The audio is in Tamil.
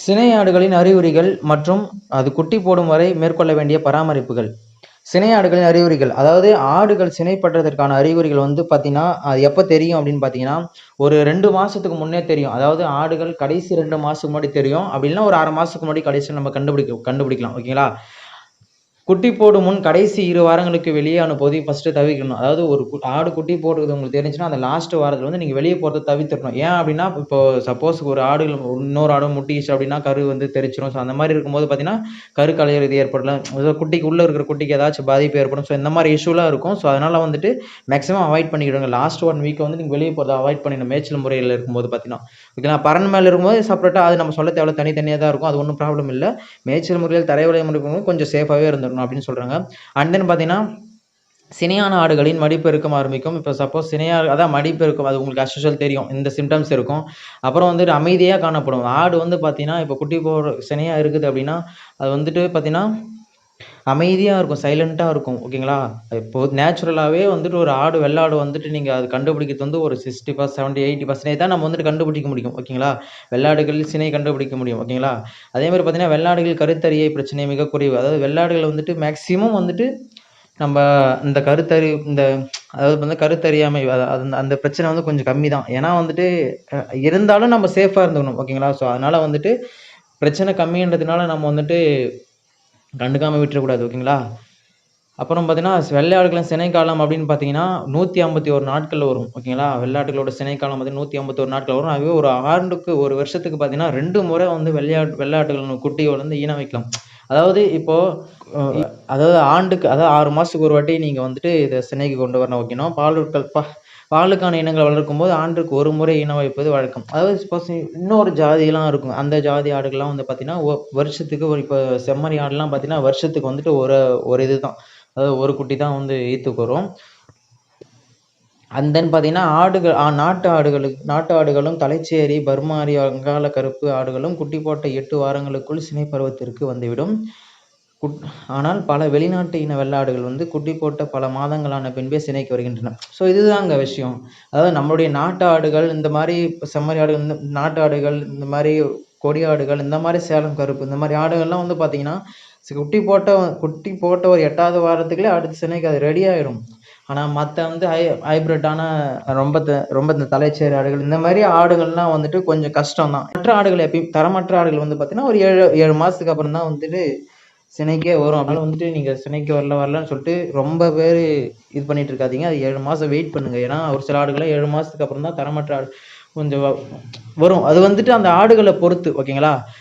சினை ஆடுகளின் அறிகுறிகள் மற்றும் அது குட்டி போடும் வரை மேற்கொள்ள வேண்டிய பராமரிப்புகள். சினை ஆடுகளின் அறிகுறிகள், அதாவது ஆடுகள் சினைப்படுறதற்கான அறிகுறிகள் வந்து பார்த்தீங்கன்னா, அது எப்ப தெரியும் அப்படின்னு பார்த்தீங்கன்னா, ஒரு 2 மாசத்துக்கு முன்னே தெரியும். அதாவது ஆடுகள் கடைசி 2 மாசத்துக்கு முன்னாடி தெரியும். அப்படி இல்லன்னா ஒரு 1/2 மாசத்துக்கு முன்னாடி கடைசியா நம்ம கண்டுபிடிக்கலாம். ஓகேங்களா? குட்டி போடும் முன் கடைசி 2 வாரங்களுக்கு வெளியே அனுப்புவதை ஃபர்ஸ்ட்டு தவிர்க்கணும். அதாவது ஒரு ஆடு குட்டி போடுறது உங்களுக்கு தெரிஞ்சுச்சுன்னா, அந்த லாஸ்ட் வாரத்துல வந்து நீங்க வெளிய போறத தவிர்த்துடணும். ஏன் அப்டின்னா, இப்போ சப்போஸ் ஒரு ஆடுகள் இன்னொரு ஆடு முட்டிக்கிச்சு அப்டின்னா, கரு வந்து தெறிச்சிரும். ஸோ அந்த மாரி இருக்கும்போது பார்த்தீங்கன்னா, கரு கலையிறது ஏற்படலாம். குட்டிக்கு உள்ள இருக்கிற குட்டிக்கு ஏதாச்சும் பாதிப்பு ஏற்படும். ஸோ இந்த மாரி இஷ்யூலாம் இருக்கும். ஸோ அதனால வந்துட்டு மேக்ஸிமம் அவாய்ட் பண்ணிக்கிடுங்க. லாஸ்ட் 1 வீக் வந்து நீங்க வெளிய போறத அவாய்ட் பண்ணிடணும். மேய்ச்சல் முறையில இருக்கும்போது பார்த்தீங்கன்னா. ஓகேங்களா? பரண் மேல இருக்கும்போது செப்பரேட்டா அது நம்ம சொல்ல தேவையில்ல. தனித்தனியா தான் இருக்கும். அது ஒண்ணும் ப்ராப்ளம் இல்ல. மேய்ச்சல் முறையில் தரை வழியா இருக்கும்போது கொஞ்சம் சேஃபாவே இருந்துக்கணும் அப்படின்னு சொல்றாங்க. அண்ட் தென் பார்த்தீங்கன்னா, சினையான ஆடுகளின் மடிப்பெருக்கம் ஆரம்பிக்கும். இப்போ சப்போஸ் அதான் மடிப்பெருக்கம் அது உங்களுக்கு அஸ் யூசுவல் தெரியும். இந்த சிம்ப்டம்ஸ் இருக்கும். அப்புறம் வந்துட்டு அமைதியா காணப்படும். ஆடு வந்து பார்த்தீங்கன்னா, இப்போ குட்டி சினையா இருக்குது அப்படின்னா, அது வந்துட்டு பார்த்தீங்கன்னா, அமைதியா இருக்கும். சைலன்ட்டா இருக்கும். ஓகேங்களா? இப்போ நேச்சுரலாவே வந்துட்டு ஒரு வெள்ளாடு வந்துட்டு நீங்க அது கண்டுபிடிக்கிறது வந்து ஒரு 60%, 70, 80% தான் நம்ம வந்துட்டு கண்டுபிடிக்க முடியும். ஓகேங்களா? வெள்ளாடுகள் சினை கண்டுபிடிக்க முடியும். ஓகேங்களா? அதே மாரி பார்த்தீங்கன்னா, வெள்ளாடுகள் கருத்தரியை பிரச்சனை மிக குறைவு. அதாவது வெள்ளாடுகள் வந்துட்டு மேக்ஸிமம் வந்துட்டு நம்ப இந்த அதாவது வந்து கருத்தரியாமை அந்த பிரச்சனை வந்து கொஞ்சம் கம்மி தான். ஏன்னா வந்துட்டு அ இருந்தாலும் நம்ம சேஃபா இருந்துக்கணும். ஓகேங்களா? ஸோ அதனால வந்துட்டு பிரச்சனை கம்மின்றதுனால நம்ம வந்துட்டு கண்டுக்காம விட்டுறக்கூடாது. ஓகேங்களா? அப்புறம் பார்த்தீங்கன்னா, வெள்ளை ஆடுகளின் சினைக்காலம் அப்படின்னு பார்த்தீங்கன்னா, 151 நாட்கள் வரும். ஓகேங்களா? வெள்ளாட்டுகளோட சினைக்காலம் வந்து 151 நாட்கள் வரும். அதுவே ஒரு ஆண்டுக்கு 1 வருஷத்துக்கு பார்த்தீங்கன்னா, 2 முறை வந்து வெள்ளாட்டுகள் குட்டிய வந்து ஈன வைக்கலாம். அதாவது இப்போ அ அதாவது அதாவது 6 மாசத்துக்கு ஒரு வாட்டி நீங்க வந்துட்டு இத சினைக்கு கொண்டு வரணும். ஓகேனா, பாலுக்கான இனங்கள வளர்க்கும்போது ஆண்டுக்கு ஒரு முறை இனம் வைப்பது வழக்கம். அதாவது சப்போஸ் இன்னொரு ஜாதிலாம் இருக்கும். அந்த ஜாதி ஆடுகள்லாம் வந்து பார்த்தீங்கன்னா, வருஷத்துக்கு இப்போ செம்மறி ஆடுலாம் பார்த்தீங்கன்னா, வருஷத்துக்கு வந்துட்டு ஒரு ஒரு இதுதான். அதாவது ஒரு குட்டி தான் வந்து ஈத்துக்கு வரும். அண்ட் தென் பார்த்தீங்கன்னா, நாட்டு ஆடுகளும் தலைச்சேரி, பர்மாரி, வங்காள கருப்பு ஆடுகளும் குட்டி போட்ட 8 வாரங்களுக்குள் சினை பருவத்திற்கு வந்துவிடும். ஆனால் பல வெளிநாட்டு இன வெள்ளாடுகள் வந்து குட்டி போட்ட பல மாதங்களான பின்பே சினைக்கு வருகின்றன. ஸோ இதுதாங்க விஷயம். அதாவது நம்மளுடைய நாட்டு ஆடுகள், இந்த மாரி செம்மறி ஆடுகள், இந்த நாட்டு ஆடுகள், இந்த மாரி கொடி ஆடுகள், இந்த மாரி சேலம் கருப்பு, இந்த மாரி ஆடுகள்லாம் வந்து பார்த்தீங்கன்னா, குட்டி போட்ட ஒரு 8வது வாரத்துக்குள்ளே அடுத்த சினைக்கு அது ரெடி ஆயிரும். ஆனா மத்த வந்து ஹைபிரிட்டான ரொம்ப இந்த தலைச்சேரி ஆடுகள், இந்த மாரி ஆடுகள்லாம் வந்துட்டு கொஞ்சம் கஷ்டம் தான். மற்ற ஆடுகள் எப்பயும் தரமற்ற ஆடுகள் வந்து பார்த்தீங்கன்னா, ஒரு 7 மாசத்துக்கு அப்புறம் தான் வந்துட்டு சினைக்கே வரும். அதனால வந்துட்டு நீங்க சினைக்கு வரலன்னு சொல்லிட்டு ரொம்ப பேரு இது பண்ணிட்டு இருக்காதீங்க. அது 7 மாசம் வெயிட் பண்ணுங்க. ஏன்னா, ஒரு சில ஆடுகள்லாம் 7 மாசத்துக்கு அப்புறம் தான் தரமற்ற ஆடு கொஞ்சம் வரும். அது வந்துட்டு அந்த ஆடுகள பொறுத்து. ஓகேங்களா?